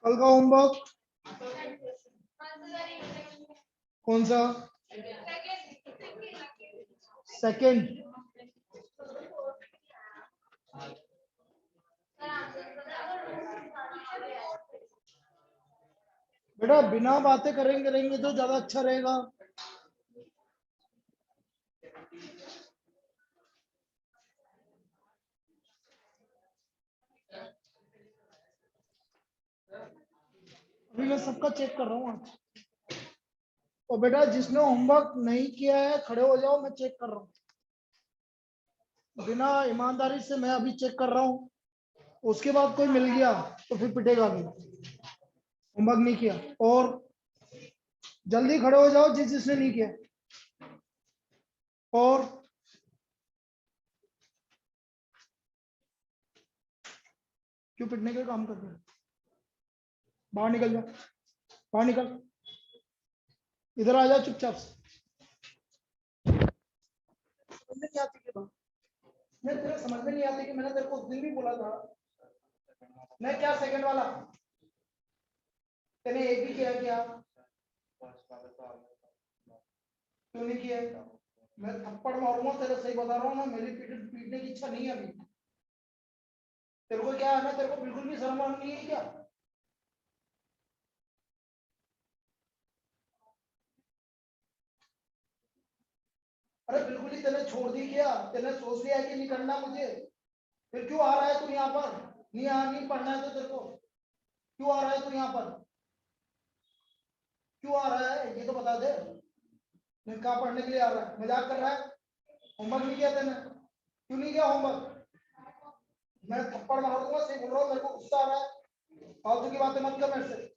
कल का होमवर्क कौन सा? सेकंड। बेटा बिना बातें करेंगे तो ज्यादा अच्छा रहेगा। अभी मैं सबका चेक कर रहा हूँ आज। और बेटा जिसने होमवर्क नहीं किया है खड़े हो जाओ, मैं चेक कर रहा हूँ। बिना ईमानदारी से मैं अभी चेक कर रहा हूँ, उसके बाद कोई मिल गया तो फिर पिटेगा भी। होमवर्क नहीं किया और जल्दी खड़े हो जाओ जिसने नहीं किया। और क्यों पिटने के काम कर रहे हो? बाहर निकल जा, बाहर निकल, इधर आ जा चुपचाप से। समझ में नहीं आती कि बात, मैं तेरे समझ में नहीं आती कि मैंने तेरे को उस दिन भी बोला था। मैं क्या सेकंड वाला? तेने एक भी किया क्या? क्यों नहीं किया? मैं थप्पड़ मारूंगा तेरे, सही बता रहा हूँ ना, मेरी पीटने की इच्छा नहीं है अभी। तेरे को क्या है ना, तेरे को बिल्कुल भी शर्म नहीं है क्या? अरे बिल्कुल ही तेने छोड़ दी क्या? तेने सोच लिया है कि नहीं करना मुझे? फिर क्यों आ रहा है तू यहाँ पर? नहीं पढ़ना है तो तेरे को क्यों आ रहा है तू यहाँ पर? क्यों आ रहा है ये तो बता दे। मैं कहाँ पढ़ने के लिए आ रहा है? मजाक कर रहा है? होमवर्क नहीं किया तेने? क्यों नहीं किया होमवर्क? मैं थप्पड़ मार दूंगा, सही बोल रहा हूँ, मेरे को गुस्सा आ रहा है। फालतू की बातें मत कर मेरे से।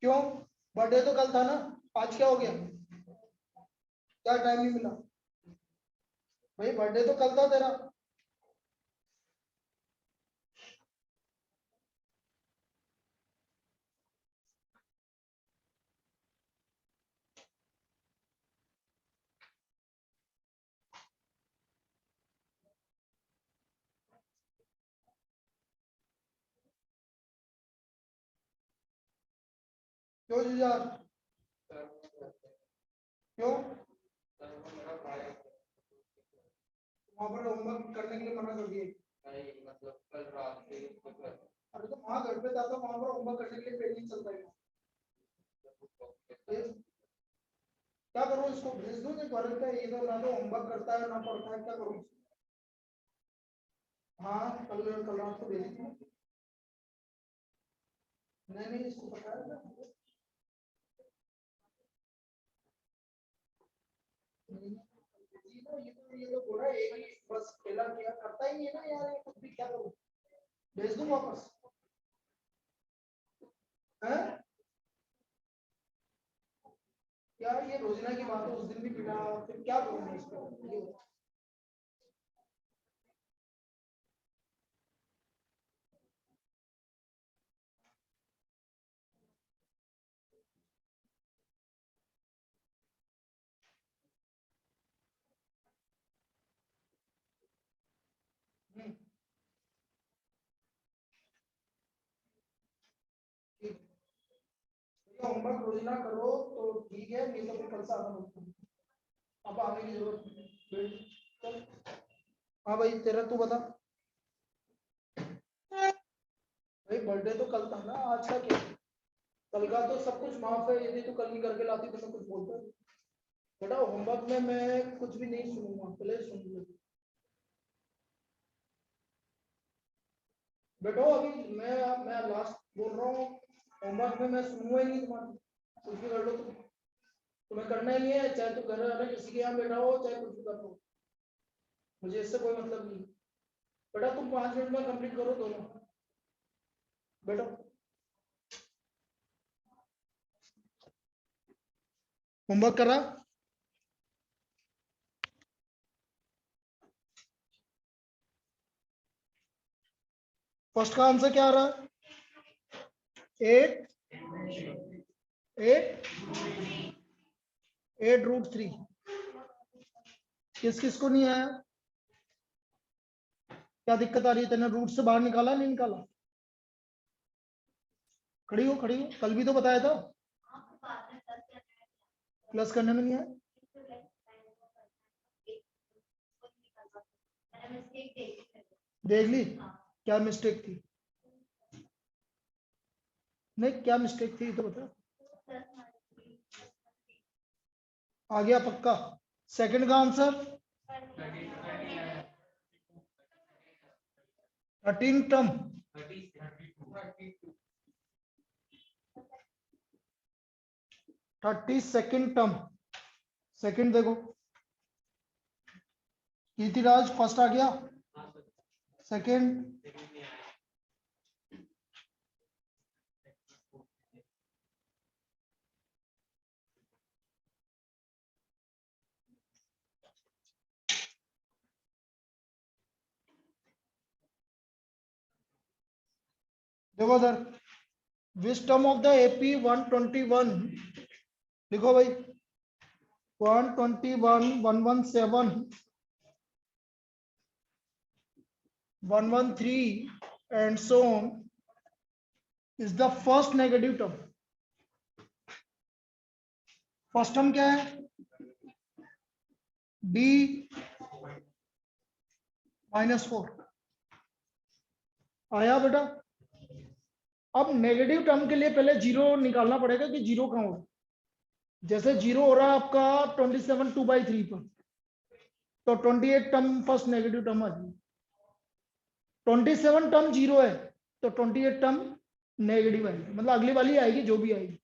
क्यों? बर्थडे तो कल था ना, आज क्या हो गया? क्या टाइम नहीं मिला? भाई बर्थडे तो कल था तेरा। क्यों जुझार? क्यों? वहां पर होमवर्क करने के लिए मना कर दिए? अरे तो वहां घर पे था तो वहां पर होमवर्क करने के लिए पेज नहीं चलता है। क्या करूं, इसको भेज दूं कि घर पे ये तो ना तो होमवर्क करता है ना पढ़ता है, क्या करूं? हाँ कल कल रात को भेजी थी। नहीं इसको पता है ना। ये तो बोला एक ही बस खेला किया, करता ही नहीं है ना यार, ये कुछ भी, क्या करूं? भेज दूं वापस? है यार, ये रोजाना की बात है, उस दिन भी पिटा, फिर क्या करूं मैं इसको? ये बता। ठीक ठीक। ये होमवर्क रोजाना करो तो ठीक है, नहीं तो फिर कल से आना होगा। अब आने की जरूरत नहीं है। चल। हाँ भाई तेरा तू बता। भाई बर्थडे तो कल था ना, आज का क्या? कल का तो सब कुछ माफ है, यदि तू कल नहीं करके लाती तो मैं कुछ बोलता। बेटा होमवर्क में मैं कुछ भी नहीं सुनूंगा, पहले सुन लो। बेटा अभी मैं लास्ट बोल रहा हूँ, होमवर्क में मैं सुनूंगा ही नहीं तुम्हारा। कुछ भी कर लो तुम, तुम्हें करना ही है, चाहे तू घर में किसी के यहाँ बैठा हो चाहे कुछ भी कर लो, मुझे इससे कोई मतलब नहीं। बेटा तुम 5 मिनट में कंप्लीट करो दोनों। बेटा होमवर्क कर रहा? फर्स्ट का आंसर क्या आ रहा है? 8 8 √3। किस किस को नहीं आया? क्या दिक्कत आ रही है? तेने रूट से बाहर निकाला नहीं निकाला? खड़ी हो खड़ी हो, कल भी तो बताया था प्लस करने में नहीं है। देख ली क्या मिस्टेक थी? नहीं क्या मिस्टेक थी तो बता। आ गया पक्का? सेकंड का answer 13 term. 32nd term. Second देखो, कीर्तिराज फर्स्ट आ गया, सेकंड देखो sir, which term of the AP 121 लिखो भाई। 121, 117, 113 and so on is the first negative term. First term क्या है? d -4 आया बेटा। अब नेगेटिव टर्म के लिए पहले जीरो निकालना पड़ेगा कि जीरो कहाँ हो। जैसे जीरो हो रहा है आपका 27 2/3 पर, तो 28 टर्म फर्स्ट नेगेटिव टर्म आ जाएगी। 27 टर्म जीरो है तो 28 टर्म नेगेटिव आएगी, मतलब अगली वाली आएगी जो भी आएगी।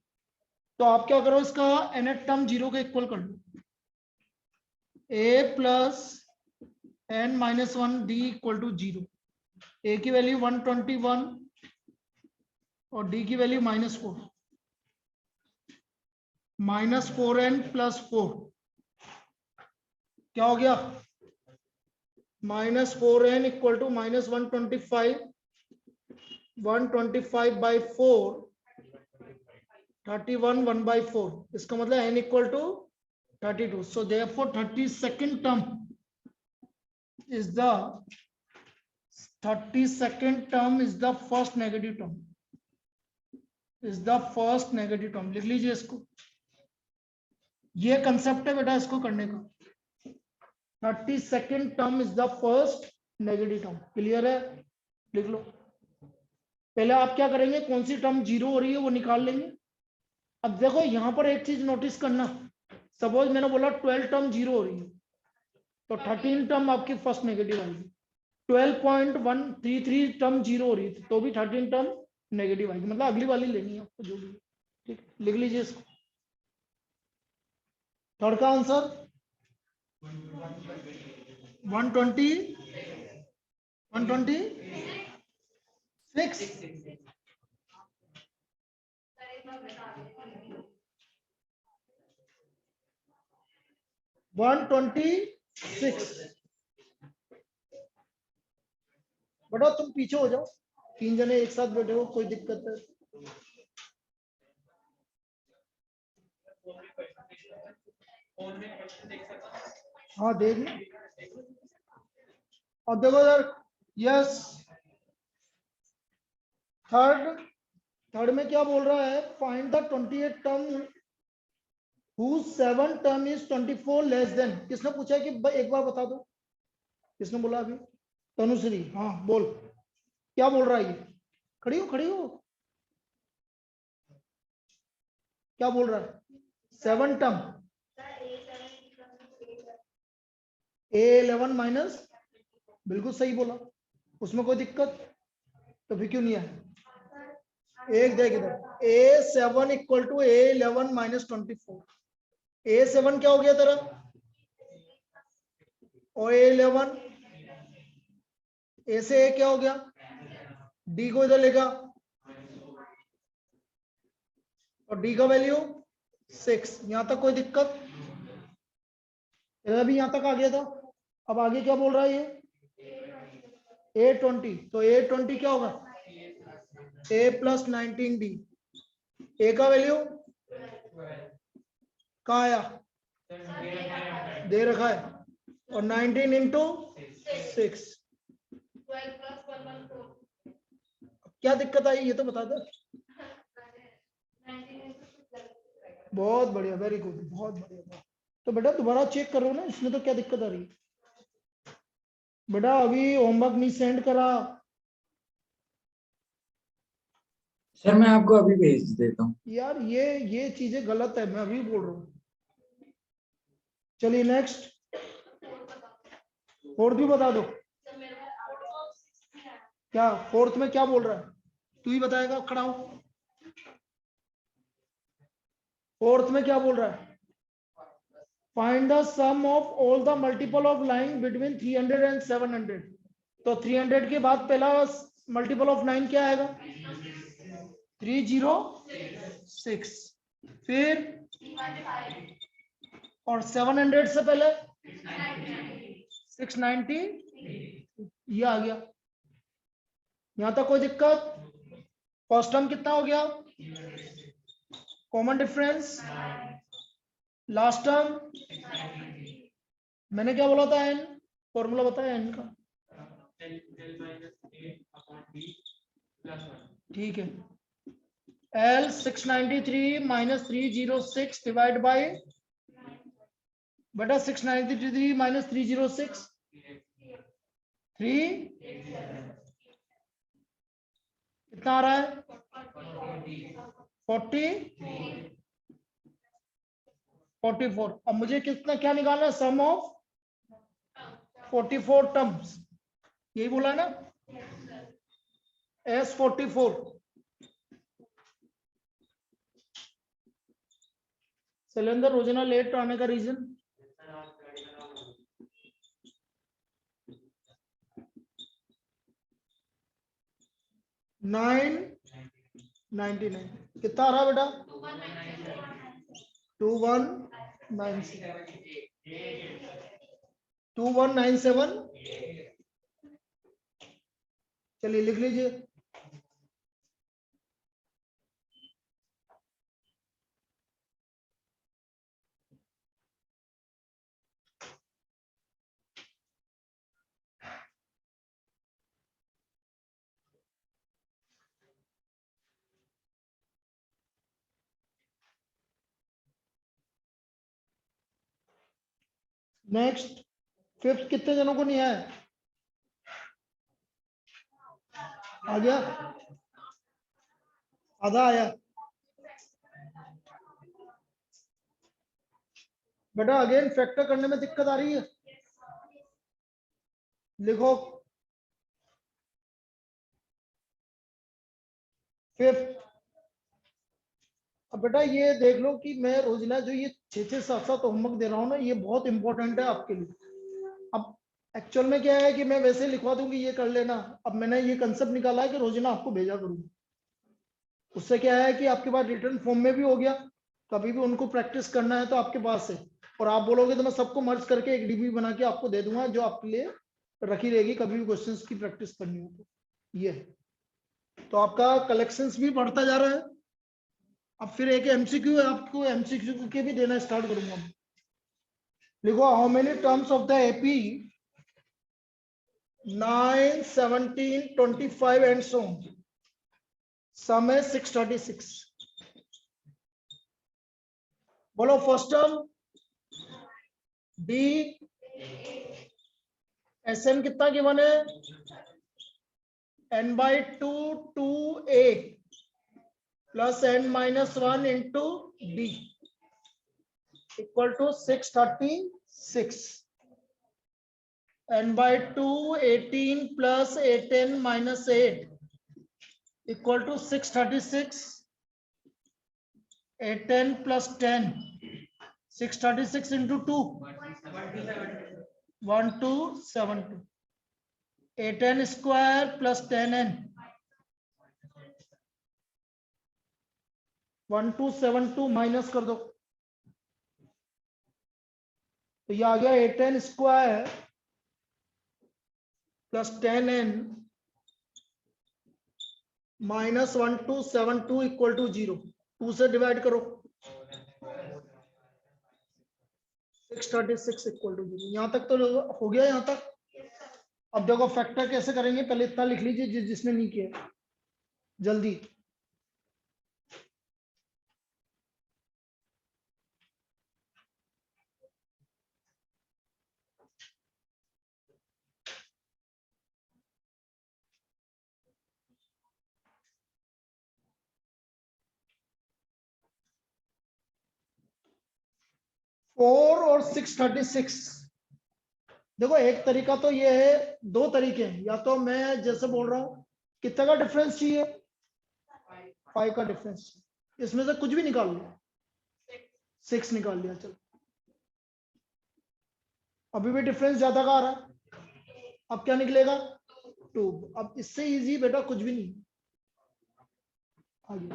तो आप क्या करो, इसका nth टर्म जीरो के इक्वल कर लो। a plus n-1 d equal to जीरो। a की वैल्यू 121 और d की वैल्यू -4। -4n + 4 क्या हो गया? -4n equal to -125, 125/4 31 1/4। इसका मतलब n equal to 32। So therefore 32nd term is the first negative term, is the first negative term। लिख लीजिए इसको, ये कंसेप्ट है बेटा इसको करने का। 32nd term is the first negative term। Clear है? लिख लो। पहले आप क्या करेंगे, कौन सी टर्म जीरो हो रही है वो निकाल लेंगे। अब देखो यहां पर एक चीज नोटिस करना, सपोज मैंने बोला 12 टर्म जीरो हो रही है तो 13 टर्म आपकी फर्स्ट नेगेटिव आएगी। 12.133 टर्म जीरो हो रही थी तो भी 13 टर्म नेगेटिव आएगी, मतलब अगली वाली लेनी है आपको जो भी। ठीक, लिख लीजिए इसको। थर्ड का आंसर 126। 126। बेटा तुम पीछे हो जाओ, 3 जने एक साथ बैठे हो, कोई दिक्कत है? हाँ देख लो। अब देखो सर, यस थर्ड में क्या बोल रहा है, find the 28 term whose 7th term is 24 less than. किसने पूछा कि एक बार बता दो, किसने बोला अभी? तनुश्री, हाँ बोल क्या बोल रहा है ये? खड़ी हो खड़ी हो, क्या बोल रहा है? 7 टर्म A11 माइनस, बिल्कुल सही बोला, उसमें कोई दिक्कत तो फिर क्यों नहीं आया? एक देख इधर, A7 equal to A11 minus 24। A7 क्या हो गया तेरा और A11 A से A क्या हो गया? D को इधर लेगा और D का वैल्यू 6। यहां तक कोई दिक्कत? भी यहां तक आ गया था। अब आगे क्या बोल रहा है ये? A20, तो A20 क्या होगा? A + 19D। A का वैल्यू कहाँ आया? दे रखा है, और 19 × 6 क्या दिक्कत आई ये तो बता दो। बहुत बढ़िया, वेरी गुड, बहुत बढ़िया। तो बेटा दोबारा चेक करो ना, इसमें तो क्या दिक्कत आ रही है। बेटा अभी होमवर्क नहीं सेंड करा। सर मैं आपको अभी भेज देता हूँ। यार ये चीजें गलत है, मैं अभी बोल रहा हूँ। चलिए नेक्स्ट, फोर्थ भी बता दो। क्या फोर्थ में क्या बोल रहा है, तू ही बताएगा, खड़ा हो। फोर्थ में क्या बोल रहा है, find the sum of all the multiple of nine between 300 and 700। तो 300 के बाद पहला मल्टीपल ऑफ 9 क्या आएगा, 306। फिर और 700 से पहले 690, ये आ गया। यहां तक कोई दिक्कत। फर्स्ट टर्म कितना हो गया, कॉमन डिफरेंस। लास्ट टर्म मैंने क्या बोला था, एन फॉर्मूला बताया एन का, ठीक है। L 693 माइनस 306 डिवाइड बाय, बेटा 693 माइनस 306 3 कितना आ रहा है, 44। अब मुझे कितना क्या निकालना है, सम ऑफ 44 टर्म्स, यही बोला ना, S44। शैलेंद्र रोजाना लेट आने का रीजन, नाइन 99 कितना आ रहा है बेटा, 2197। चलिए लिख लीजिए। नेक्स्ट, फिफ्थ कितने जनों को नहीं आया, आ गया, आधा आया। बेटा अगेन फैक्टर करने में दिक्कत आ रही है, लिखो फिफ्थ। अब बेटा ये देख लो कि मैं रोजाना जो ये 6-6 7-7 होमवर्क दे रहा हूँ ना, ये बहुत इंपॉर्टेंट है आपके लिए। अब एक्चुअल में क्या है कि मैं वैसे लिखवा दूंगी ये कर लेना, अब मैंने ये कंसेप्ट निकाला है कि रोजाना आपको भेजा करूंगा। उससे क्या है कि आपके पास रिटर्न फॉर्म में भी हो गया, कभी भी उनको प्रैक्टिस करना है तो आपके पास है, और आप बोलोगे तो मैं सबको मर्ज करके एक डीबी बना के आपको दे दूंगा, जो आपके लिए रखी रहेगी कभी भी क्वेश्चंस की प्रैक्टिस करनी हो तो। ये तो आपका कलेक्शंस भी बढ़ता जा रहा है। अब फिर एक एमसीक्यू है, आपको एमसीक्यू के भी देना स्टार्ट करूंगा। लिखो, how many terms of the AP 9, 17, 25 and so on. Sum है 636। बोलो first term d, s n कितना गिवन है, n/2 2a plus n-1 into d equal to 636। n/2 18 plus 8n minus 8 equal to 636। 8n plus 10, 636 into 2 1272। 8n square plus 10n 1272 minus कर दो, तो ये आ गया 8n square plus 10n minus 1272 equal to 0। 2 से divide करो, 636 equal to 0। यहां तक तो हो गया यहां तक। अब देखो फैक्टर कैसे करेंगे, पहले इतना लिख लीजिए जिसने नहीं किया। जल्दी। फोर और 636। देखो एक तरीका तो ये है, दो तरीके हैं, या तो मैं जैसे बोल रहा हूं कितने का डिफरेंस चाहिए, 5 का डिफरेंस, इसमें से कुछ भी निकाल लो, 6 निकाल लिया, चलो अभी भी डिफरेंस ज्यादा का आ रहा है, अब क्या निकलेगा 2। अब इससे इजी बेटा कुछ भी नहीं, आगे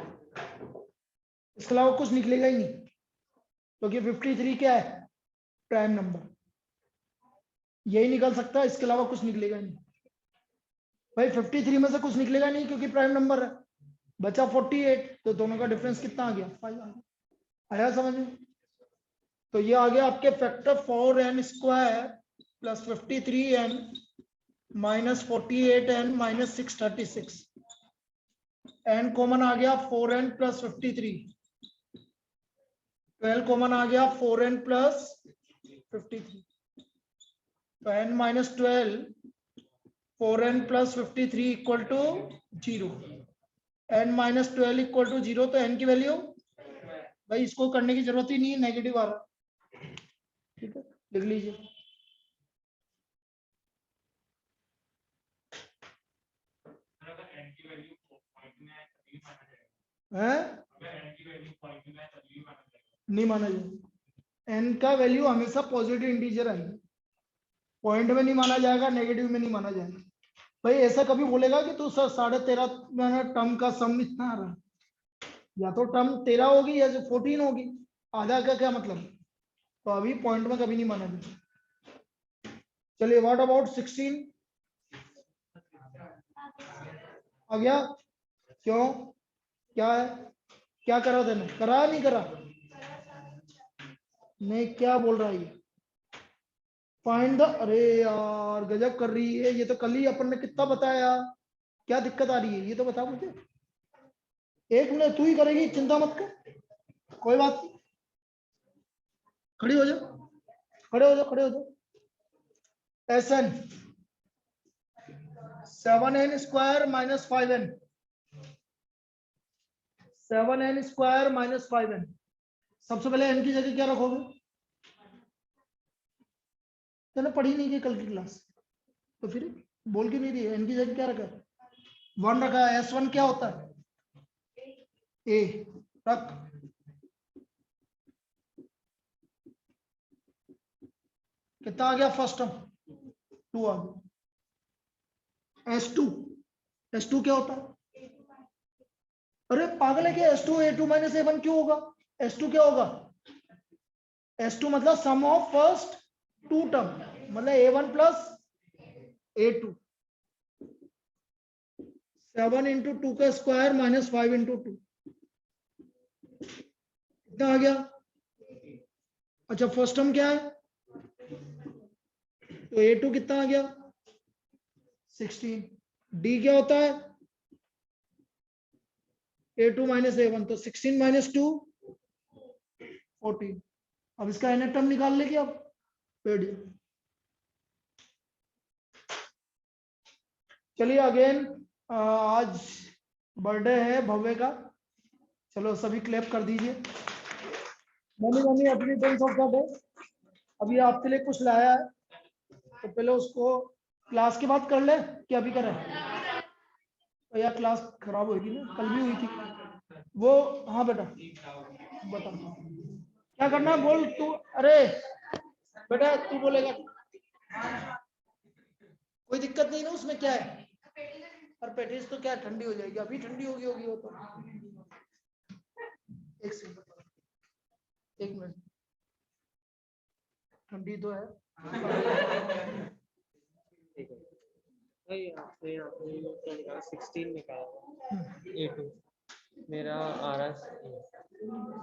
इसके अलावा कुछ निकलेगा ही नहीं, क्योंकि 53 क्या है, प्राइम नंबर, यही निकल सकता है, इसके अलावा कुछ निकलेगा नहीं भाई। 53 में से कुछ निकलेगा नहीं क्योंकि प्राइम नंबर है, बचा 48, तो दोनों का डिफरेंस कितना आ गया, 5 आ गया। आया समझ में? तो ये आ गया आपके factor 4n square plus 53n minus 48n minus 636, n common आ गया 4n प्लस 53, 12 कॉमन आ गया 4n प्लस 53, तो n minus 12 4n plus 53 equal to 0, n minus 12 equal to 0, तो n की वैल्यू भाई इसको करने की जरूरत ही नहीं है, नेगेटिव आ रहा, ठीक है लिख लीजिए। है नहीं माना जाएगा, n का वैल्यू हमेशा पॉजिटिव इंटीजर आएगा, पॉइंट में नहीं माना जाएगा, नेगेटिव में नहीं माना जाएगा। भाई ऐसा कभी बोलेगा कि तू सर 13.5 टर्म का सम इतना आ रहा है, या तो टर्म 13 होगी या जो 14 होगी, आधा का क्या मतलब, तो अभी पॉइंट में कभी नहीं माना जाएगा। चलिए व्हाट अबाउट 16 आ गया, क्यों क्या है, क्या करा देने, करा नहीं करा, नहीं क्या बोल रहा है ये, फाइंड द, अरे यार गजब कर रही है, ये तो कल ही अपन ने कितना बताया, क्या दिक्कत आ रही है ये तो बता मुझे, 1 मिनट तू ही करेगी, चिंता मत कर, कोई बात नहीं, खड़ी हो जाओ, खड़े हो जाओ, खड़े हो जाओ। Sn 7n square minus 5n, 7n square minus 5n, सबसे पहले n की जगह क्या रखोगे, मैंने पढ़ी नहीं की कल की क्लास, तो फिर बोल के नहीं रही, n की जगह क्या रखा है, 1 रखा है, S1 क्या होता है, a रख, कितना आ गया फर्स्ट टर्म 2 आ गया, S2 क्या होता है, अरे पागल है क्या, S2 A2 माइनस A1 क्यों होगा, S2 क्या होगा, S2 मतलब सम ऑफ फर्स्ट 2 टर्म, मतलब A1 प्लस A2, 7 इंटू 2 का स्क्वायर माइनस 5 इंटू 2, कितना आ गया, अच्छा फर्स्ट टर्म क्या है, तो A2 कितना आ गया 16, D क्या होता है A2 माइनस A1, तो 16 माइनस 2 14, अब इसका nth टर्म निकाल लेंगे अब, चलिए अगेन, आज बर्थडे है भव्य का, चलो सभी क्लैप कर दीजिए, मम्मी मम्मी अपनी टेंस ऑफ द डे, अभी आपके लिए कुछ लाया है, तो पहले उसको क्लास के बाद कर ले, कि अभी करें, तो यार क्लास खराब होगी ना, कल भी हुई थी वो, हाँ बेटा बता क्या करना है, बोल तू, अरे बेटा तू बोलेगा, कोई दिक्कत नहीं ना उसमें, क्या है, और पेटिस तो क्या ठंडी हो जाएगी, अभी ठंडी होगी वो तो, एक सेकंड, 1 मिनट, ठंडी तो है, आपने क्या निकाला 16 निकाला, A2 मेरा आ रहा है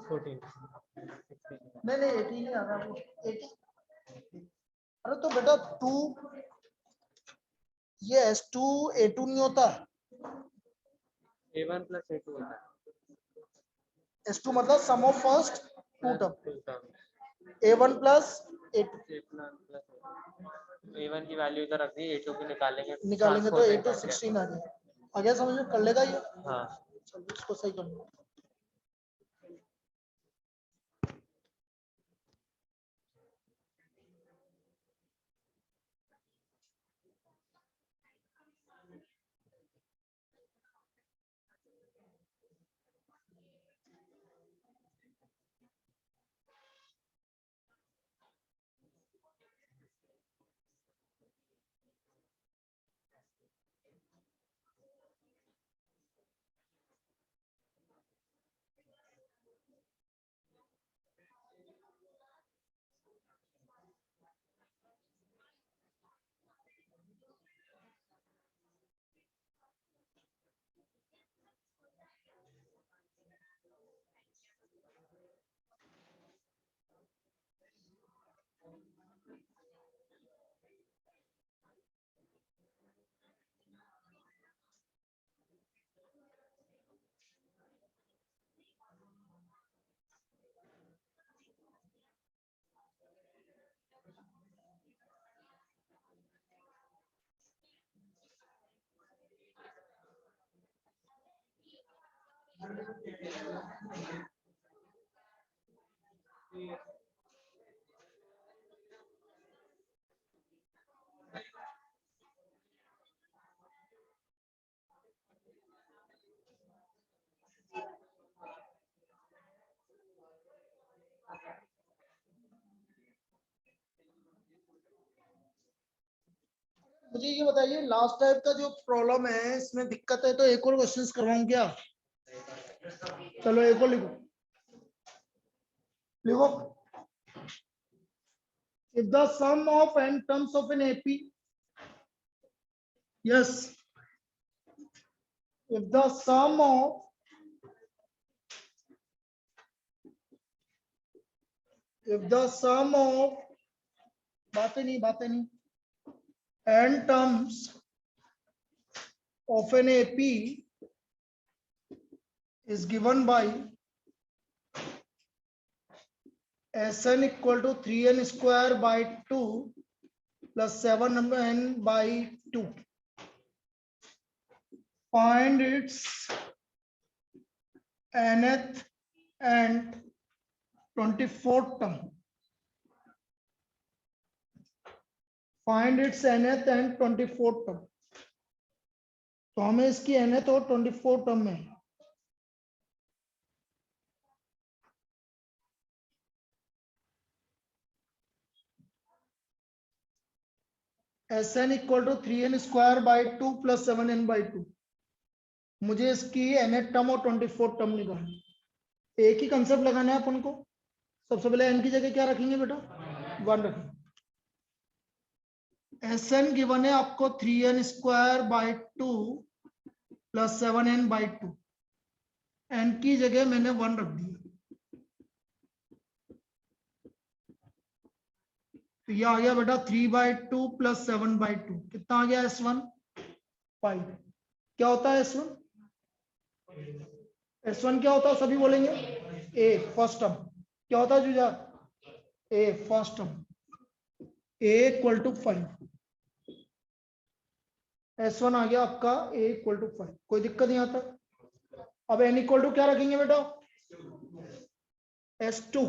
14, नहीं 18 नहीं आ रहा वो, 18, अरे तो बेटा 2, ये S2 A2 नहीं होता, A1 plus A2 होता है। S2 मतलब sum of first two term, two term A1 plus A2 A1 की वैल्यू इधर रख दी, A2 की निकालेंगे तो ट्रांसपोज A2 करके। 16 आ गया समझ में, कर लेगा ये। हाँ चलो इसको सही कर लो। मुझे ये बताइए, लास्ट टाइप का जो प्रॉब्लम है इसमें दिक्कत है तो एक और क्वेश्चंस करवाऊं क्या? चलो एक और लिखो, लिखो। If the sum of n terms of an AP, yes, if the sum of बातें नहीं n terms of an AP is given by Sn equal to 3n square by 2 plus 7n by 2. Find its nth and 24th term. Find its nth and 24th term. तो हमें इसकी nth और 24th term में Sn equal to 3n square by 2 plus 7n by 2. मुझे इसकी nth term और 24th term निकालना। एक ही कंसेप्ट लगाना है अपन को। सबसे पहले n की जगह क्या रखेंगे बेटा? 1 रखेंगे। Sn गिवन है आपको 3n square by 2 plus 7n by 2। n की जगह मैंने 1 रख दिया। तो ये आ गया बेटा 3 बाय 2 प्लस 7 बाय 2। कितना आ गया S1? 5। क्या होता है S1? S1 क्या होता है सभी बोलेंगे? A first term. क्या होता है जुजा? A first term. A equal to 5। S1 आ गया आपका A इक्वल टू 5। कोई दिक्कत नहीं आता। अब n इक्वल टू क्या रखेंगे बेटा? S2।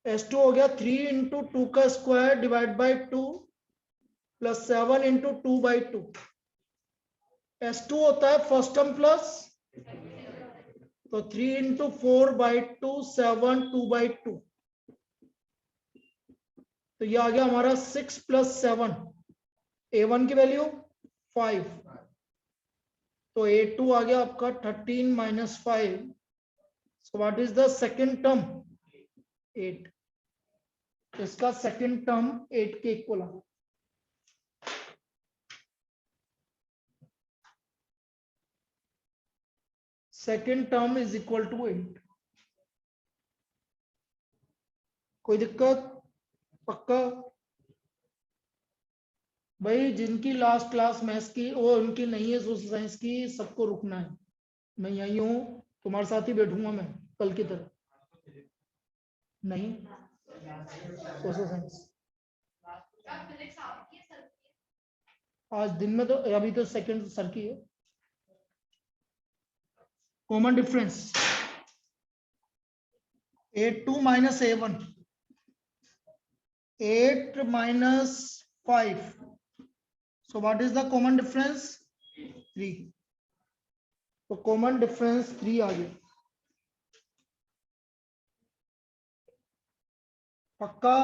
S2 हो गया 3 इंटू 2 का square divide by 2 plus 7 into 2 by 2। S2 होता है फर्स्ट टर्म प्लस, तो 3 इंटू 4 बाई 2 7 2 बाई 2। तो ये आ गया हमारा 6 प्लस 7। A1 की वैल्यू 5, तो A2 आ गया आपका 13 minus 5। So what is the second term? 8। इसका सेकेंड टर्म 8 के इक्वल आ। Second term is equal to 8। कोई दिक्कत? पक्का? भाई जिनकी लास्ट क्लास मैथ्स की वो उनकी नहीं है, सोशल साइंस की, सबको रुकना है। मैं यही हूँ, तुम्हारे साथ ही बैठूंगा मैं कल की तरह। नहीं, सोशल साइंस आज दिन में तो, अभी तो सेकंड सर की है। Common difference A2 minus A1, 8 minus 5. So what is the common difference? 3. तो common difference 3 आ गया। पक्का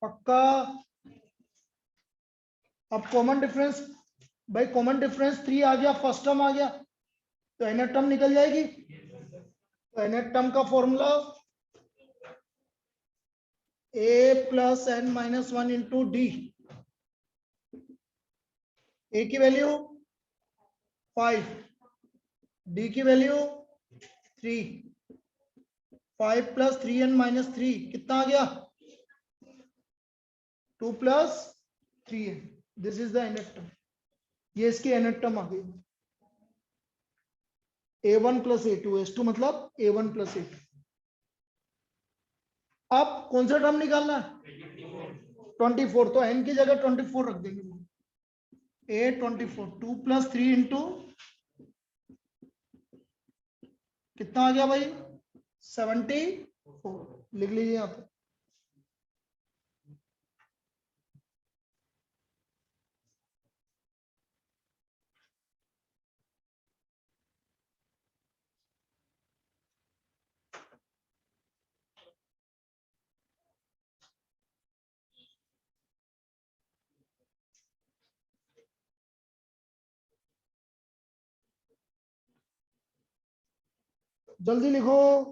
पक्का। अब कॉमन डिफरेंस, भाई कॉमन डिफरेंस 3 आ गया, फर्स्ट टर्म आ गया, तो nth टर्म निकल जाएगी। तो nth टर्म का formula a plus n minus 1 into D. a की वैल्यू 5, d की वैल्यू 3, 5 प्लस 3n माइनस 3 कितना आ गया? 2 plus 3n। This is the nth term, ये इसकी nth टर्म आ गई। a1 प्लस a2, s2 मतलब a1 प्लस a2। अब कौन सा टर्म निकालना है? 24। तो n की जगह 24 रख देंगे। a24, 2 प्लस 3 इंटू कितना आ गया भाई? 74। लिख लीजिए यहाँ पे। जल्दी लिखो,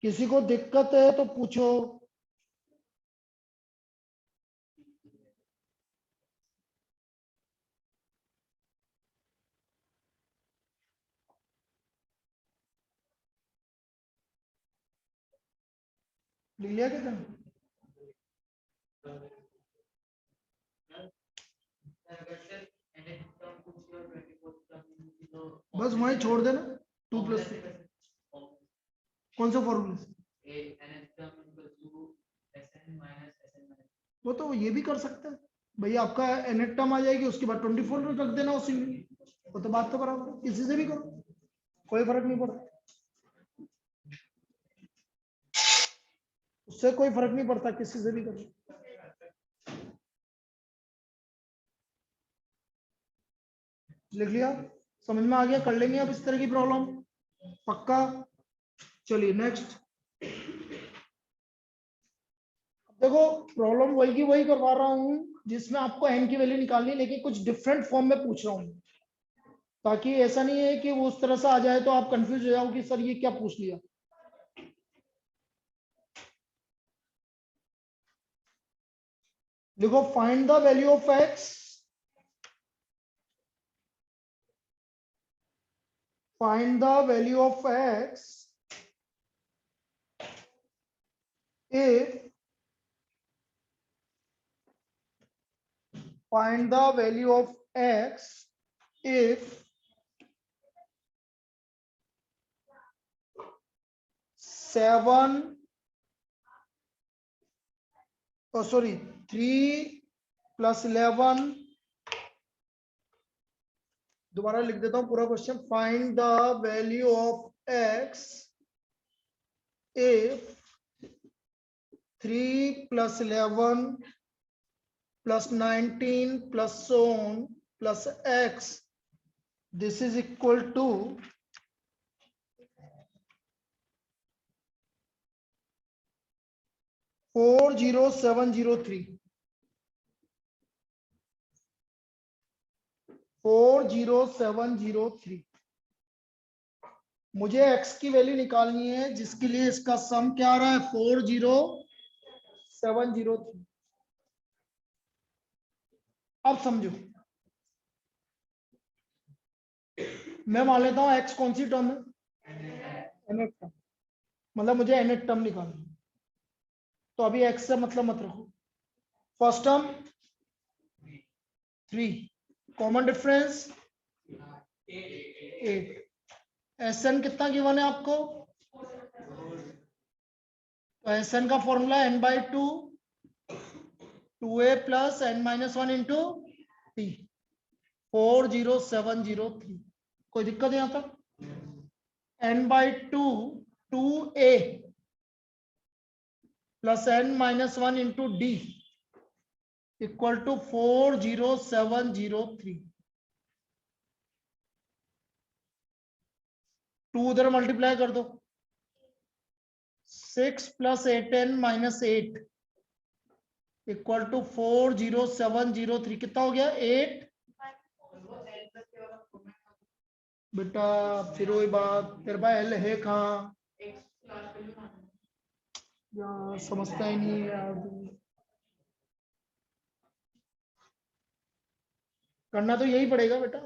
किसी को दिक्कत है तो पूछो। लिख लिया क्या? बस वहीं छोड़ देना, 2 प्लस 3। कौन सा फॉर्मूला? वो तो ये भी कर सकते हैं भैया, आपका nth टर्म आ जाएगी, उसके बाद 24 रख देना उसी में। वो तो बात तो बराबर है, किसी से भी करो, कोई फर्क नहीं पड़ता, उससे कोई फर्क नहीं पड़ता, किसी से भी करो। लिख लिया, समझ में आ गया? कर लेंगे अब इस तरह की प्रॉब्लम, पक्का? चलिए नेक्स्ट। देखो प्रॉब्लम वही की वही करवा रहा हूं जिसमें आपको n की वैल्यू निकालनी है, लेकिन कुछ डिफरेंट फॉर्म में पूछ रहा हूं, ताकि ऐसा नहीं है कि वो उस तरह से आ जाए तो आप कंफ्यूज हो जाओ कि सर ये क्या पूछ लिया। देखो, find the value of x, find the value of x if, find the value of x if 3 plus 11, दोबारा लिख देता हूं पूरा question. Find the value of x if 3 plus 11 plus 19 plus so on plus x, this is equal to 40703। 40703। मुझे x की value निकालनी है, जिसके लिए इसका सम क्या आ रहा है? 40703। अब समझो, मैं मान लेता हूं x कौन सी टर्म है? nth टर्म, मतलब मुझे nth टर्म निकालनी है। तो अभी x से मतलब मत रखो। First term 3, common difference 8। Sn कितना गिवन है आपको? तो Sn का formula n/2 2a plus n-1 into t 40703। कोई दिक्कत यहां तक? n/2 2a plus n-1 into d equal to 40703। 2 उधर मल्टीप्लाई कर दो। 6 प्लस 8n-8 इक्वल टू 40703। कितना हो गया? 8। बेटा फिर वही बात, तेरे पास एल है कहाँ? यार समझता ही नहीं यार, करना तो यही पड़ेगा बेटा।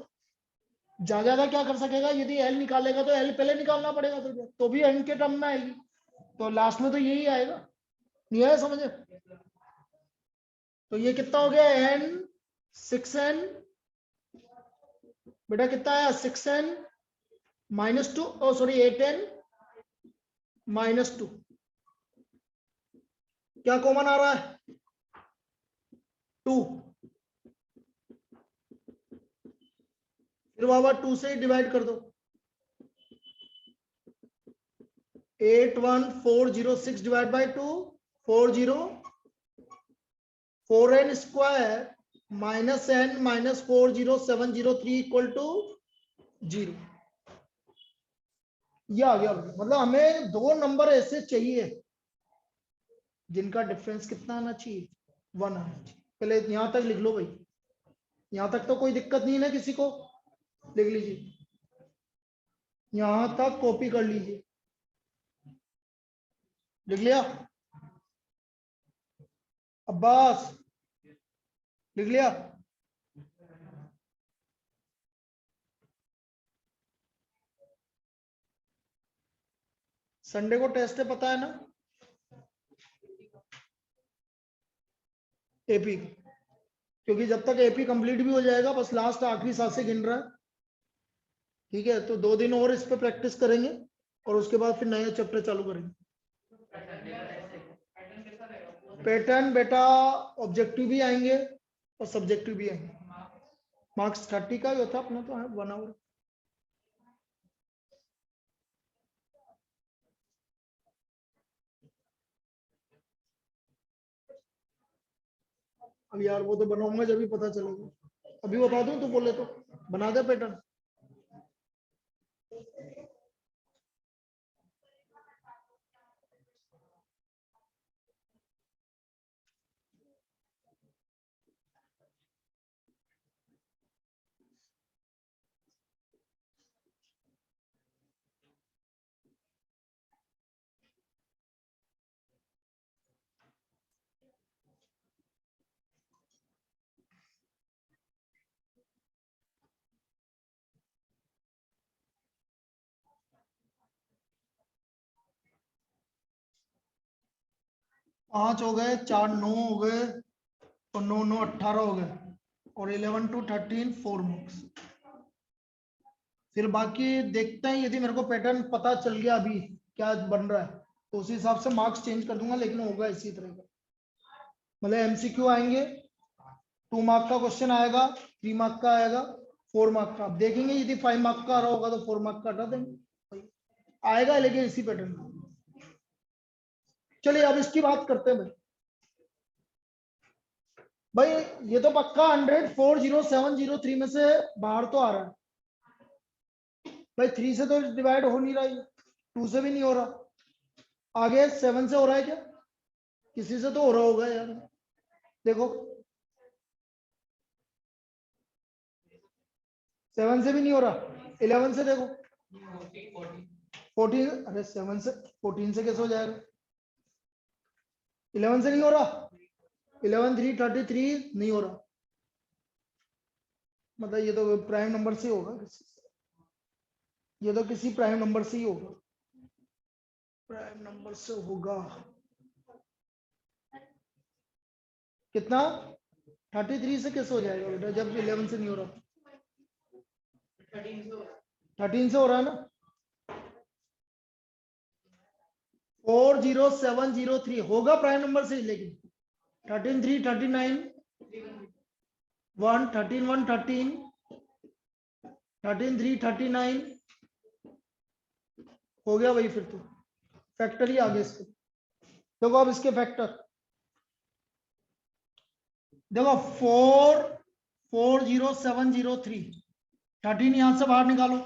ज्यादा क्या कर सकेगा? यदि एल निकालेगा तो एल पहले निकालना पड़ेगा तुझे, तो भी एन के टर्म में आएगी, तो लास्ट में तो यही आएगा। नहीं आया समझ? तो ये कितना हो गया? एन 6n बेटा कितना आया? 6n -2 sorry 8n -2। क्या कॉमन आ रहा है? 2। फिर बाबा 2 से डिवाइड कर दो। 81406 divide by 2 40 4n square minus n minus 40703 equal to 0। ये आ गया। मतलब हमें दो नंबर ऐसे चाहिए जिनका डिफरेंस कितना आना चाहिए? 1 आना चाहिए। पहले यहां तक लिख लो भाई, यहां तक तो कोई दिक्कत नहीं है ना किसी को? लिख लीजिए, यहां तक कॉपी कर लीजिए। लिख लिया अब्बास? लिख लिया? संडे को टेस्ट है, पता है ना? एपी, क्योंकि जब तक एपी कंप्लीट भी हो जाएगा, बस लास्ट आखिरी साल से गिन रहा है। ठीक है, तो 2 दिन और इस पे प्रैक्टिस करेंगे और उसके बाद फिर नया चैप्टर चालू करेंगे। पैटर्न बेटा ऑब्जेक्टिव भी आएंगे और सब्जेक्टिव भी आएंगे। मार्क्स 30 का ही होता अपना, तो है 1 आवर। अब यार वो तो बनाऊंगा जब भी पता चलेगा। अभी बता दूं तो बोले तो बना दे पैटर्न। पांच हो गए, 4 9 हो गए और 9 9 18 हो गए और 11 to 13 4 मार्क्स। फिर बाकी देखते हैं, यदि मेरे को पैटर्न पता चल गया अभी क्या बन रहा है तो उसी हिसाब से मार्क्स चेंज कर दूंगा, लेकिन होगा इसी तरह का। मतलब एमसीक्यू आएंगे, 2 मार्क का क्वेश्चन आएगा, 3 मार्क का आएगा, 4 मार्क का। आप देखेंगे यदि 5 मार्क का आ रहा होगा तो 4 मार्क का हटा देंगे, आएगा लेकिन इसी पैटर्न का। चलिए अब इसकी बात करते हैं भाई। ये तो पक्का 100 40703 में से बाहर तो आ रहा है भाई। 3 से तो डिवाइड हो नहीं रहा है, 2 से भी नहीं हो रहा, आगे 7 से हो रहा है क्या? किसी से तो हो रहा होगा यार। देखो 7 से भी नहीं हो रहा, 11 से देखो 14। अरे 7 से 14 से कैसे हो जाएगा? 11 से नहीं हो रहा, 11 3 33 नहीं हो रहा। मतलब ये तो प्राइम नंबर से होगा, ये तो किसी प्राइम नंबर से ही होगा, प्राइम नंबर से होगा। कितना? 33 से कैसे हो जाएगा बेटा जब 11 से नहीं हो रहा? 13 से हो रहा है ना? 40703 होगा प्राइम नंबर से, लेकिन 13 3 39 1 13 1 13 13 3 39 हो गया वही। फिर तो फैक्टर ही आगे इसके। देखो अब इसके फैक्टर देखो 40703 13 यहां से बाहर निकालो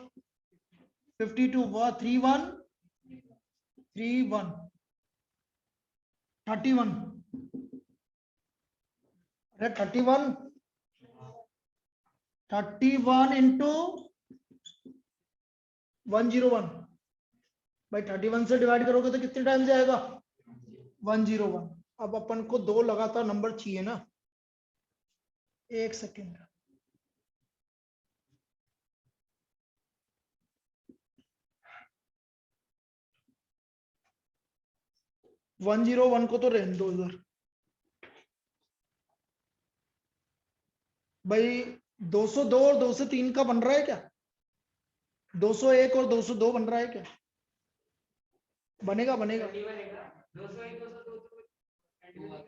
52 31 31 31 अरे 31 इंटू 101 भाई 31 से डिवाइड करोगे तो कितने टाइम जाएगा? 101। अब अपन को दो लगातार नंबर चाहिए ना, एक सेकेंड। वन 101 को तो रहने दो इधर भाई। 202 और 203 का बन रहा है क्या? 201 और 202 बन रहा है क्या? बनेगा बनेगा।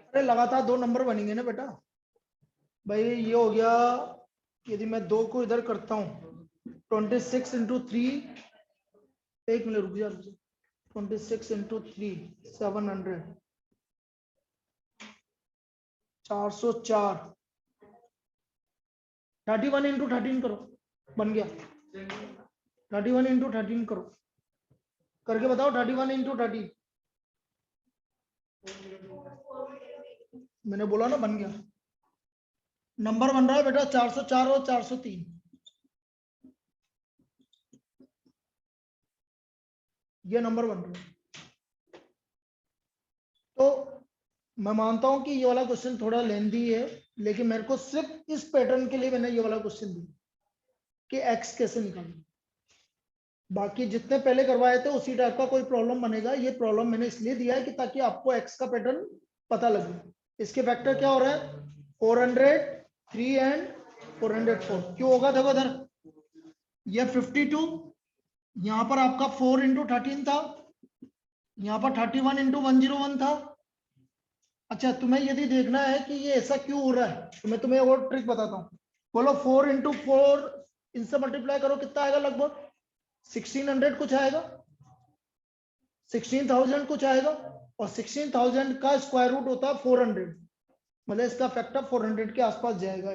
अरे लगातार दो नंबर बनेंगे ना बेटा। भाई ये हो गया, यदि मैं दो को इधर करता हूँ 26 इंटू 3, एक मिनट रुक जा 26 इंटू 3 700 404 31 इंटू 13 करो, बन गया। 31 इंटू 13 करो, करके बताओ 31 इंटू 13। मैंने बोला ना बन गया। नंबर बन रहा है बेटा 404 और 403, ये नंबर बन रहा है। तो मैं मानता हूं कि ये वाला क्वेश्चन थोड़ा लेंदी है, लेकिन मेरे को सिर्फ इस पैटर्न के लिए मैंने ये वाला क्वेश्चन दिया कि एक्स कैसे निकालना। बाकी जितने पहले करवाए थे उसी टाइप का कोई प्रॉब्लम बनेगा। ये प्रॉब्लम मैंने इसलिए दिया है कि ताकि आपको एक्स का पैटर्न पता लगे। इसके फैक्टर क्या हो रहा है? 400 3 एंड 404 क्यों होगा? देखो इधर ये 52, यहां पर आपका 4 इंटू 13 था, यहां पर 31 इंटू 101 था। अच्छा तुम्हें यदि देखना है कि ये ऐसा क्यों हो रहा है तो मैं तुम्हें और ट्रिक बताता हूँ। बोलो 4 इंटू 4 इनसे मल्टीप्लाई करो, कितना आएगा? लगभग 1600 कुछ आएगा, 16,000 कुछ आएगा। और 16,000 का स्क्वायर रूट होता है 400, मतलब इसका फैक्टर 400 के आसपास जाएगा।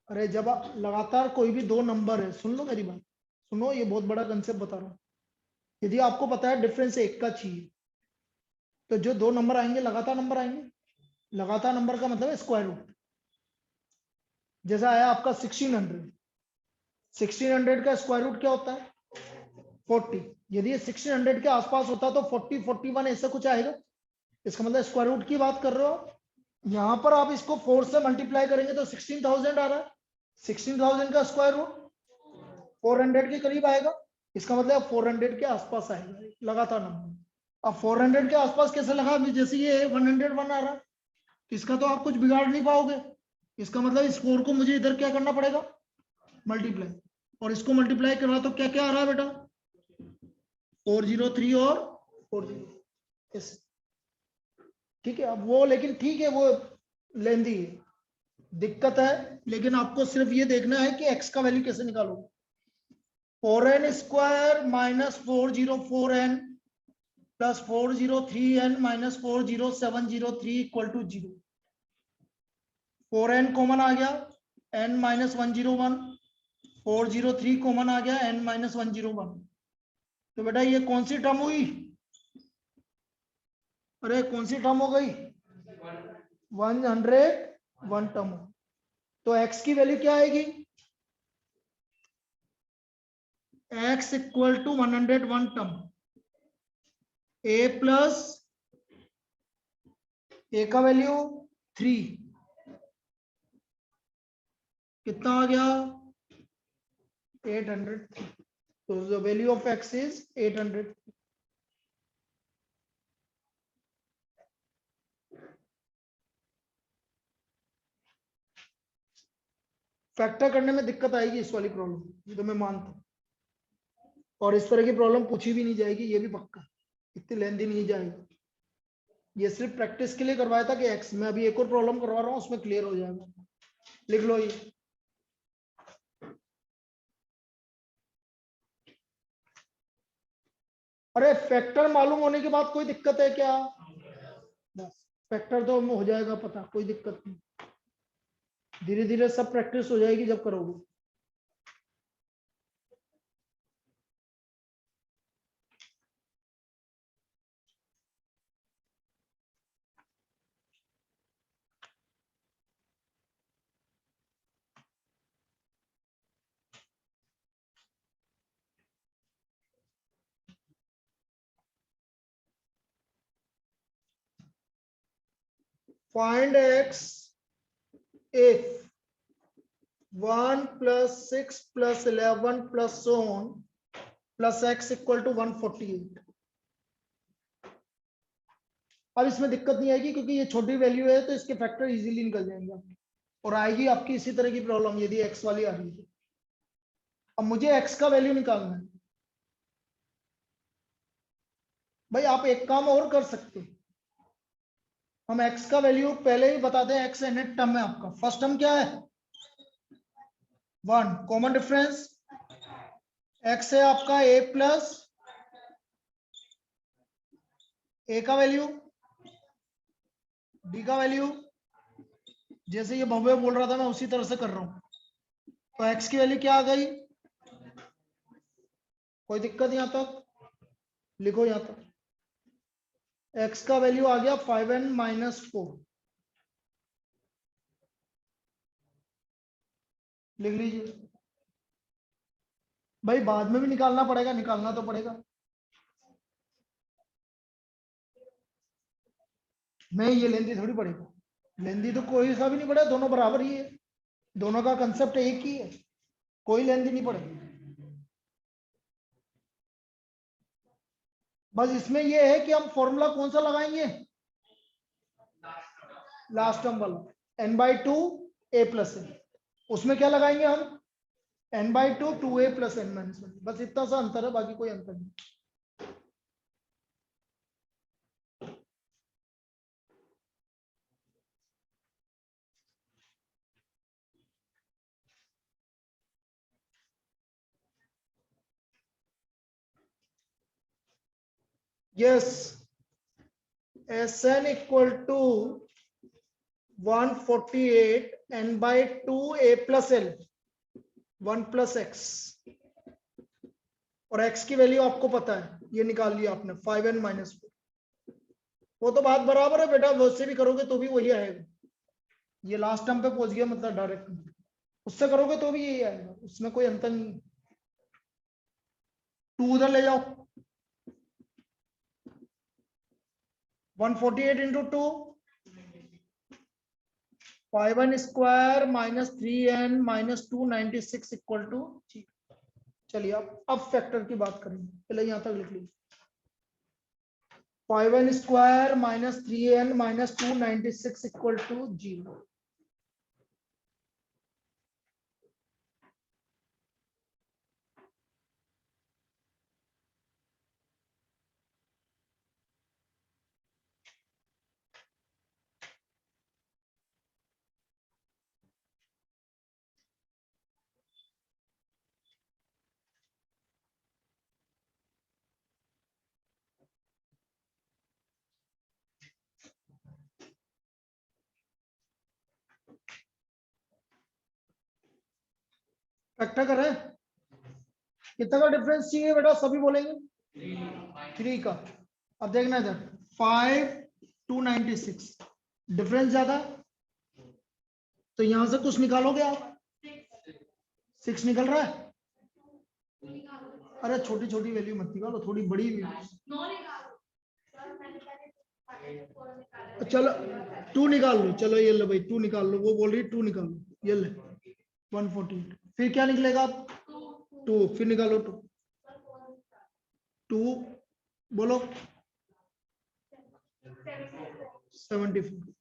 अरे जब आप लगातार कोई भी दो नंबर है, सुन लो मेरी बात, सुनो ये बहुत बड़ा कंसेप्ट बता रहा हूँ। यदि आपको पता है डिफरेंस एक का चाहिए, तो जो दो नंबर आएंगे लगातार नंबर आएंगे। लगातार नंबर का मतलब है स्क्वायर रूट। जैसा आया आपका 1600 का स्क्वायर रूट क्या होता है? 40। यदि ये 1600 के आसपास होता तो 40 41 ऐसा कुछ आएगा। इसका मतलब स्क्वायर रूट की बात कर रहे हो। यहां पर आप इसको 4 से मल्टीप्लाई करेंगे तो 16,000 आ रहा है। 16,000 का स्क्वायर रूट 400 के करीब आएगा। इसका मतलब 400 के आसपास आएगा लगातार नंबर। अब 400 के आसपास कैसे लगा? जैसे ये 101 आ रहा है, इसका तो आप कुछ बिगाड़ नहीं पाओगे। इसका मतलब इस 4 को मुझे इधर क्या करना पड़ेगा? मल्टीप्लाई। और इसको मल्टीप्लाई करवा तो क्या क्या आ रहा है बेटा? 403 और 40। ठीक है, अब वो लेकिन ठीक है, वो लेंदी है, दिक्कत है। लेकिन आपको सिर्फ ये देखना है कि एक्स का वैल्यू कैसे निकालोगे। 4n square minus 404n plus 403n minus 40703 equal to 0। 4n common आ गया, n माइनस 101, 403 कॉमन आ गया, n माइनस 101। तो बेटा ये कौन सी टर्म हुई? अरे कौन सी टर्म हो गई? 101 टर्म। तो x की वैल्यू क्या आएगी? x equal to 101 term. a plus a का वैल्यू 3 कितना आ गया? 800। तो the value of x is 800। Factor करने में दिक्कत आएगी इस वाली प्रॉब्लम, ये तो मैं मानता हूँ, और इस तरह की प्रॉब्लम पूछी भी नहीं जाएगी, ये भी पक्का, इतनी लेंथी नहीं जाएगी। ये सिर्फ प्रैक्टिस के लिए करवाया था कि एक्स, मैं अभी एक और प्रॉब्लम करवा रहा हूँ, उसमें क्लियर हो जाएगा। लिख लो ये। अरे फैक्टर मालूम होने के बाद कोई दिक्कत है क्या? बस फैक्टर तो हो जाएगा पता, कोई दिक्कत नहीं, धीरे धीरे सब प्रैक्टिस हो जाएगी जब करोगे। Find x if 1 plus 6 plus 11 plus so on plus x equal to 148। अब इसमें दिक्कत नहीं आएगी क्योंकि ये छोटी वैल्यू है, तो इसके फैक्टर इजीली निकल जाएंगे आपके। और आएगी आपकी इसी तरह की प्रॉब्लम यदि x वाली आ रही है। अब मुझे x का वैल्यू निकालना है। भाई आप एक काम और कर सकते हैं, हम x का वैल्यू पहले ही बताते हैं। x नेट टर्म है आपका, फर्स्ट टर्म क्या है? 1, कॉमन डिफरेंस x है आपका a प्लस a का वैल्यू, b का वैल्यू, जैसे ये भव्य बोल रहा था मैं उसी तरह से कर रहा हूं। तो x की वैल्यू क्या आ गई? कोई दिक्कत यहां तक? लिखो यहां तक, x का वैल्यू आ गया 5n माइनस 4। लिख लीजिए। भाई बाद में भी निकालना पड़ेगा, निकालना तो पड़ेगा। नहीं ये लेंदी थोड़ी पड़ेगा, लेंदी तो कोई सा भी नहीं पड़ेगा, दोनों बराबर ही है, दोनों का कंसेप्ट एक ही है, कोई लेंदी नहीं पड़ेगी। बस इसमें ये है कि हम फॉर्मूला कौन सा लगाएंगे? लास्ट टर्म वाला, n/2 a प्लस n। उसमें क्या लगाएंगे हम? n/2 2a plus n minus 1। बस इतना सा अंतर है, बाकी कोई अंतर नहीं। Yes, Sn equal to 148 n/2 a plus l 1 plus x, और x की वैल्यू आपको पता है, ये निकाल लिया आपने 5n माइनस 4। वो तो बात बराबर है बेटा, उससे भी करोगे तो भी वही आएगा। ये लास्ट टर्म पे पहुंच गया मतलब डायरेक्ट, उससे करोगे तो भी यही आएगा, उसमें कोई अंतर नहीं। 2 उधर ले जाओ, 148 into 2 5n square minus 3n minus 296 equal to. चलिए अब फैक्टर की बात करेंगे, पहले यहां तक लिख लीजिए। 5n square minus 3n minus 296 equal to 0। Factor करें, कितना का डिफरेंस चाहिए बेटा? सभी बोलेंगे 3 का। अब देखना इधर 5 296 डिफरेंस ज्यादा, तो यहां से कुछ निकालोगे आप, 6 निकल रहा है। अरे छोटी छोटी वैल्यू मत निकालो, थोड़ी बड़ी वैल्यू। चलो 2 निकाल लो, चलो ये लो भाई 2 निकाल लो, वो बोल रही 2 निकाल लो, ये ले 148। फिर क्या निकलेगा? 2, फिर निकालो 2 बोलो 74।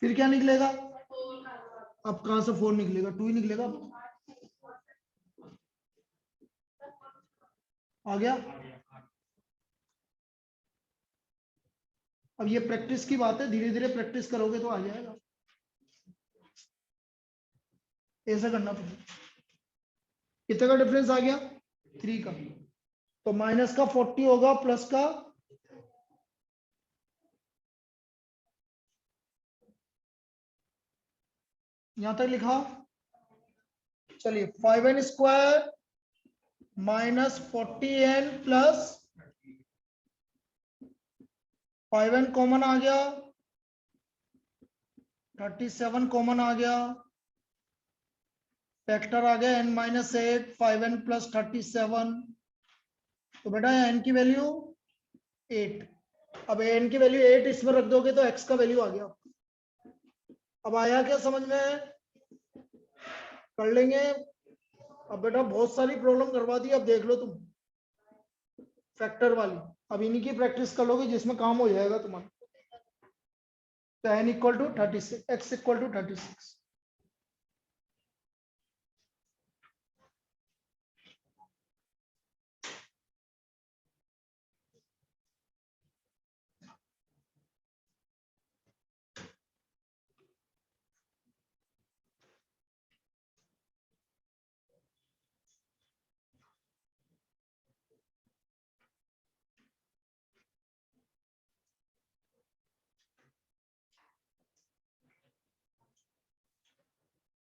फिर क्या निकलेगा? अब कहां से 4 निकलेगा? 2 ही निकलेगा। आ गया। अब ये प्रैक्टिस की बात है, धीरे धीरे प्रैक्टिस करोगे तो आ जाएगा। ऐसा करना पड़ेगा। कितने का डिफरेंस आ गया? 3 का। तो माइनस का 40 होगा, प्लस का यहां तक लिखा। चलिए 5n square minus 40n plus 5n common आ गया, 37 कॉमन आ गया, फैक्टर आ गया n माइनस 8, 5n प्लस 37। तो बेटा n की वैल्यू 8। अब n की वैल्यू 8 इसमें रख दोगे तो x का वैल्यू आ गया। अब आया क्या समझ में? कर लेंगे। अब बेटा बहुत सारी प्रॉब्लम करवा दी, अब देख लो तुम फैक्टर वाली। अब इन्हीं की प्रैक्टिस कर लोगे जिसमें काम हो जाएगा तुम्हारा। तो n equal to 36, x equal to 36।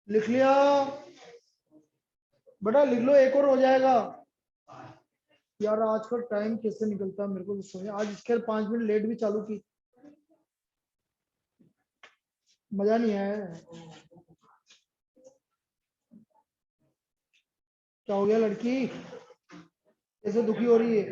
लिख लिया बेटा? लिख लो, एक और हो जाएगा। यार आजकल टाइम कैसे निकलता है मेरे को तो समझ। आज इसके 5 मिनट लेट भी चालू की, मजा नहीं आया। क्या हो गया लड़की, कैसे दुखी हो रही है?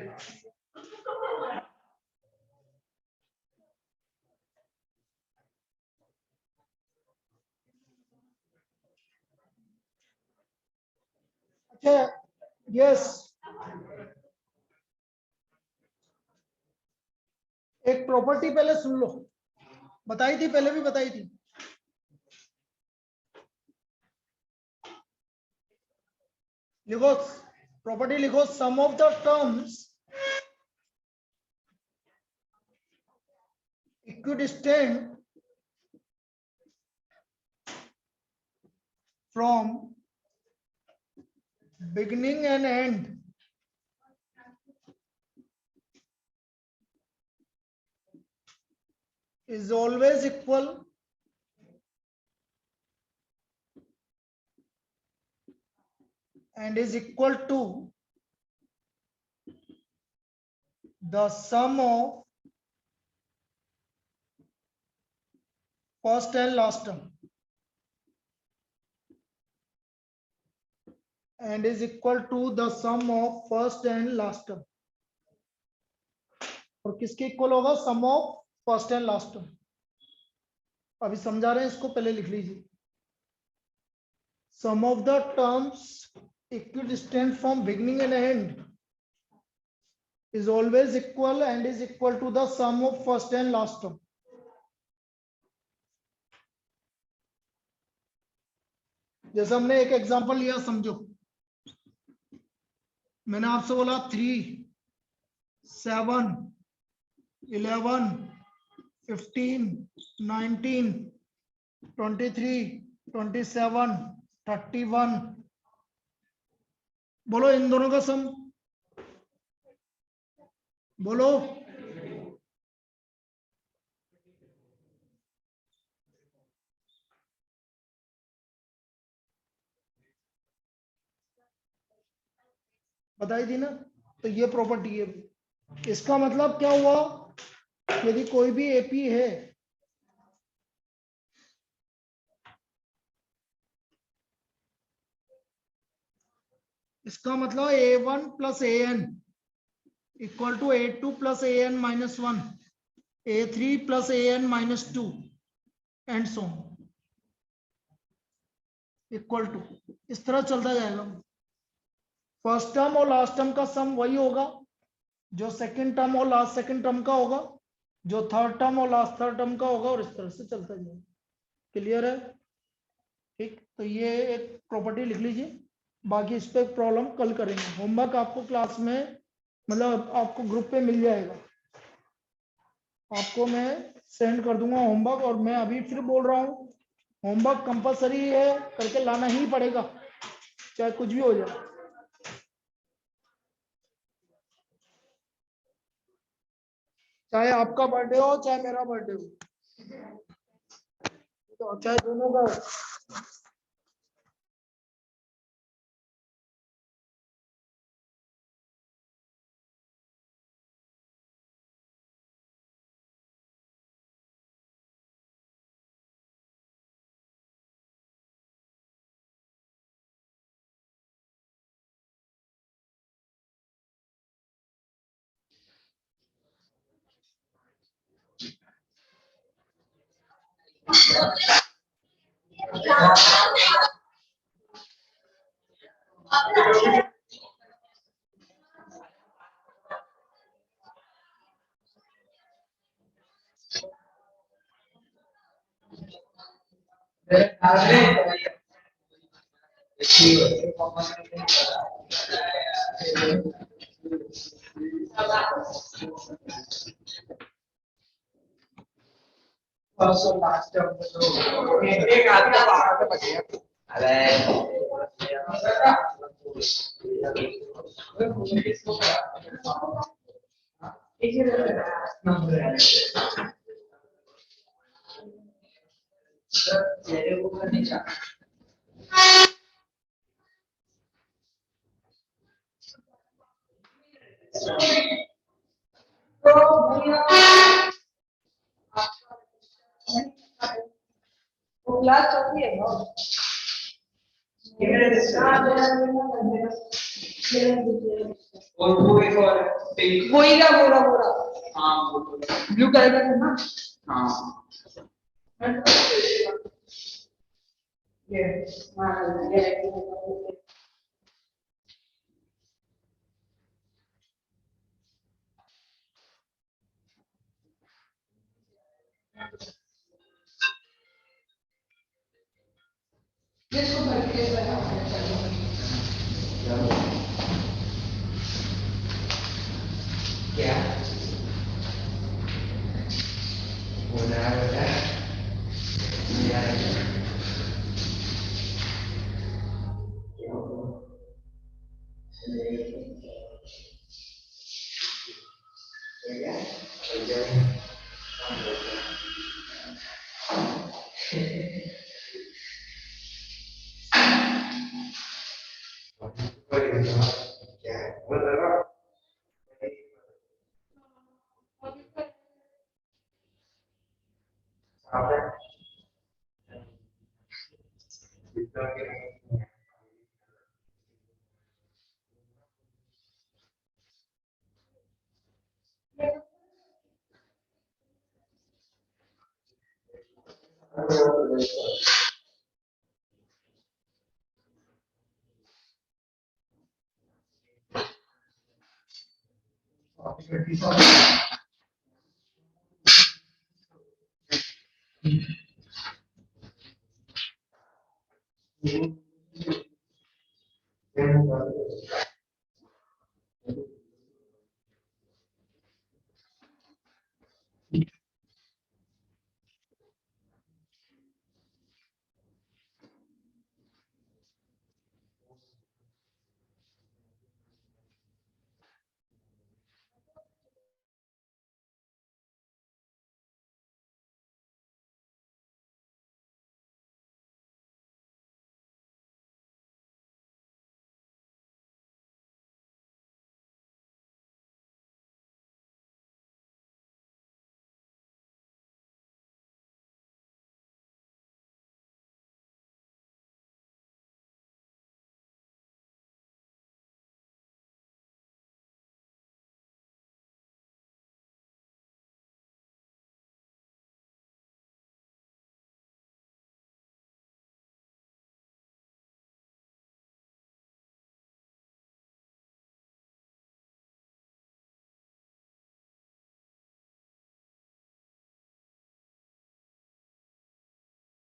अच्छा यस, एक प्रॉपर्टी पहले सुन लो, बताई थी पहले भी बताई थी। लिखो प्रॉपर्टी, लिखो sum of the terms equidistant from beginning and end is always equal and is equal to the sum of first and last term and is equal to the sum of first and last term। और किसके equal होगा? Sum of first and last term. अभी समझा रहे हैं इसको, पहले लिख लीजिए। Sum of the terms equidistant from beginning and end is always equal and is equal to the sum of first and last term। जैसे हमने एक एग्जांपल लिया, समझो। मैंने आपसे बोला 3, 7, 11, 15, 19, 23, 27, 31। बोलो इन दोनों का सम, बोलो। बताई थी ना? तो ये प्रॉपर्टी है। इसका मतलब क्या हुआ? यदि कोई भी एपी है, इसका मतलब A1 plus AN equal to A2 plus AN minus 1, A3 plus AN minus 2 and so equal to, इस तरह चलता जाएगा। फर्स्ट टर्म और लास्ट टर्म का सम वही होगा जो सेकंड टर्म और लास्ट सेकंड टर्म का होगा, जो थर्ड टर्म और लास्ट थर्ड टर्म का होगा, और इस तरह से चलता जाएगा। क्लियर है? ठीक, तो ये एक प्रॉपर्टी लिख लीजिए, बाकी इस पे प्रॉब्लम कल करेंगे। होमवर्क आपको क्लास में मतलब आपको ग्रुप पे मिल जाएगा, आपको मैं सेंड कर दूंगा होमवर्क। और मैं अभी फिर बोल रहा हूँ, होमवर्क कंपलसरी है, करके लाना ही पड़ेगा चाहे कुछ भी हो जाए। चाहे आपका बर्थडे हो चाहे मेरा बर्थडे हो, तो चाहे दोनों का हो। एक हाथ का बाहर से बच गया। क्लास चौथी है ना? और वो एक और पिंक वही का बोरा बोरा हाँ ब्लू कलर का था ना? हाँ ये हाँ ये जिसको भर के क्या हो रहा है बेटा